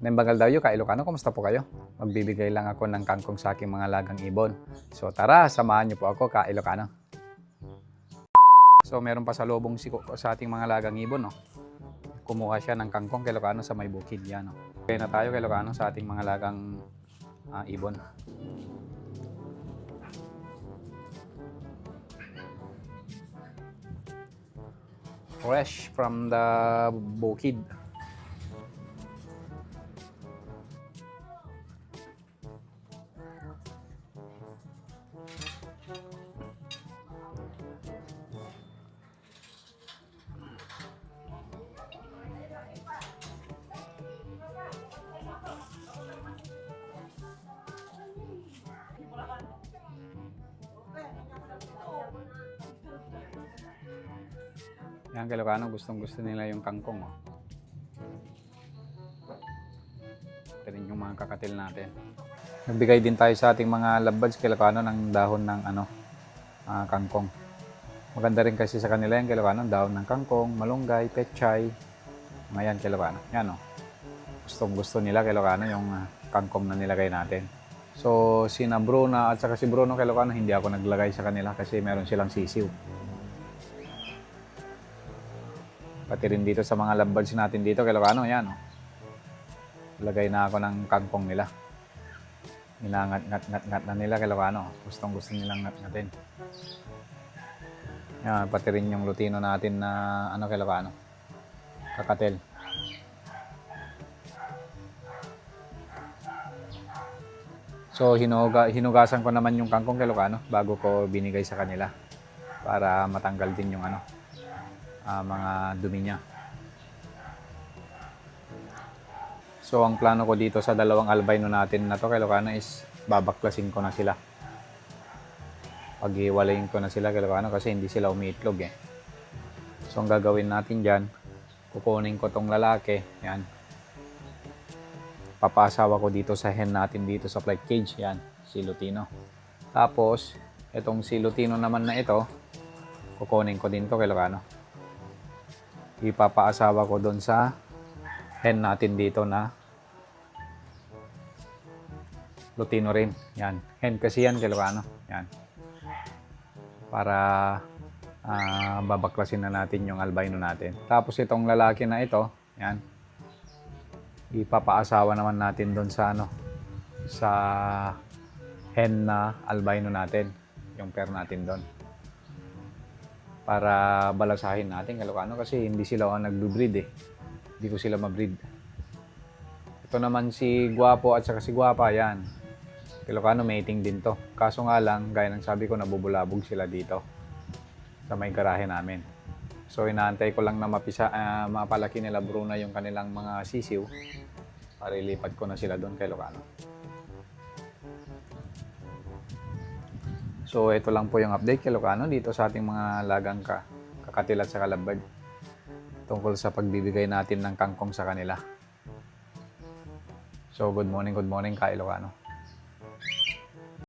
Nembagal daw ka Ilocano, kumusta po kayo? Magbibigay lang ako ng kangkong sa aking mga lagang ibon. So tara, samahan niyo po ako ka Ilocano. So meron pa sa lobong sa ating mga lagang ibon, no? Kumuha siya ng kangkong Ilocano sa may bukid yan. No? Kaya na tayo Ilocano sa ating mga lagang ibon. Fresh from the bukid. Yan Ilocano, gustong gusto nila yung kangkong. Oh. Ito rin yung mga kakatil natin. Nagbigay din tayo sa ating mga lovebirds Ilocano ng dahon ng kangkong. Maganda rin kasi sa kanila yung Ilocano, dahon ng kangkong, malunggay, pechay. Ngayon Ilocano. Yan o. Gustong gusto nila Ilocano yung kangkong na nilagay natin. So sina Bruna at saka si Bruno Ilocano, hindi ako naglagay sa kanila kasi meron silang sisiw. Pati rin dito sa mga lovebirds natin dito Ilocano, yan o. Lagay na ako ng kangkong nila. Inangat-ngat na nila Ilocano. Gustong gusto nilang ngat-ngatin. Yan, pati rin yung lutino natin na Ilocano. Kakatel. So hinugasan ko naman yung kangkong Ilocano bago ko binigay sa kanila para matanggal din yung mga dumi niya. So ang plano ko dito sa dalawang albino natin na to Ilocano is babaklasin ko na sila. Paghiwalayin ko na sila Ilocano kasi hindi sila umiitlog eh. So ang gagawin natin dyan, kukunin ko tong lalaki, yan. Papasawa ko dito sa hen natin dito sa flight cage, yan, si Lutino. Tapos, itong si Lutino naman na ito, kukunin ko din to Ilocano. Ipapaasawa ko doon sa hen natin dito na Lutino rin. Yan. Hen kasi yan Ilocano. Yan. Para babaklasin na natin yung albino natin. Tapos itong lalaki na ito, yan. Ipapaasawa naman natin doon sa sa hen na albino natin. Yung pair natin doon. Para balasahin natin Ilocano kasi hindi sila nagbe-breed eh. Hindi ko sila ma-breed. Ito naman si Guwapo at saka si Guwapa, yan. Ilocano mating din to. Kaso nga lang, gaya ng sabi ko, nabubulabog sila dito sa may garahe namin. So inaantay ko lang na mapalaki nila Bruna yung kanilang mga sisiw para ilipat ko na sila doon kay Ilocano. So ito lang po yung update kay Ilocano dito sa ating mga lagang kakatilat sa lovebird tungkol sa pagbibigay natin ng kangkong sa kanila. So good morning ka Ilocano.